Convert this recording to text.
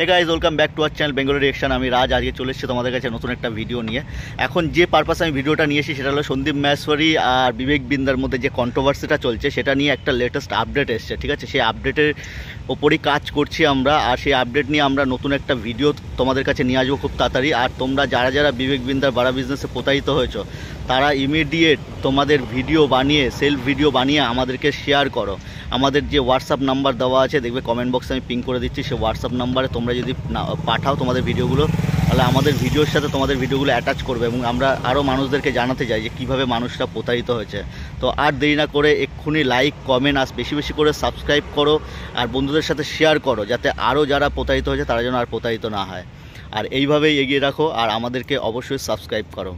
Hey guys, welcome back to our channel Bengali reaction. আমি রাজ, আজকে চলে এসেছি তোমাদের কাছে নতুন একটা ভিডিও নিয়ে। এখন যে পারপাসে আমি ভিডিওটা নিয়ে এসেছি সেটা হলো সন্দীপ মাহেশ্বরী আর বিবেক বিন্দার মধ্যে যে কন্ট্রোভার্সিটা চলছে সেটা নিয়ে একটা লেটেস্ট আপডেট এসছে, ঠিক আছে? সেই আপডেটের ওপরই কাজ করছি আমরা, আর সেই আপডেট নিয়ে আমরা নতুন একটা ভিডিও তোমাদের কাছে নিয়ে আসবো খুব তাড়াতাড়ি। আর তোমরা যারা যারা বিবেক বিন্দার বাড়া বিজনেসে প্রতারিত হয়েছো তারা ইমিডিয়েট তোমাদের ভিডিও বানিয়ে, সেলফ ভিডিও বানিয়ে আমাদেরকে শেয়ার করো। আমাদের যে হোয়াটসঅ্যাপ নাম্বার দেওয়া আছে, দেখবে কমেন্ট বক্সে আমি পিন করে দিচ্ছি, সেই হোয়াটসঅ্যাপ নাম্বারে তোমরা যদি পাঠাও তোমাদের ভিডিওগুলো, তাহলে আমাদের ভিডিওর সাথে তোমাদের ভিডিওগুলো অ্যাটাচ করবে এবং আমরা আরও মানুষদেরকে জানাতে চাই যে কীভাবে মানুষরা প্রতারিত হয়েছে। তো আর দেরি না করে এক্ষুনি লাইক, কমেন্ট আর বেশি বেশি করে সাবস্ক্রাইব করো আর বন্ধুদের সাথে শেয়ার করো, যাতে আরও যারা প্রতারিত হয়েছে তারা যেন আর প্রতারিত না হয়। আর এইভাবেই এগিয়ে রাখো আর আমাদেরকে অবশ্যই সাবস্ক্রাইব করো।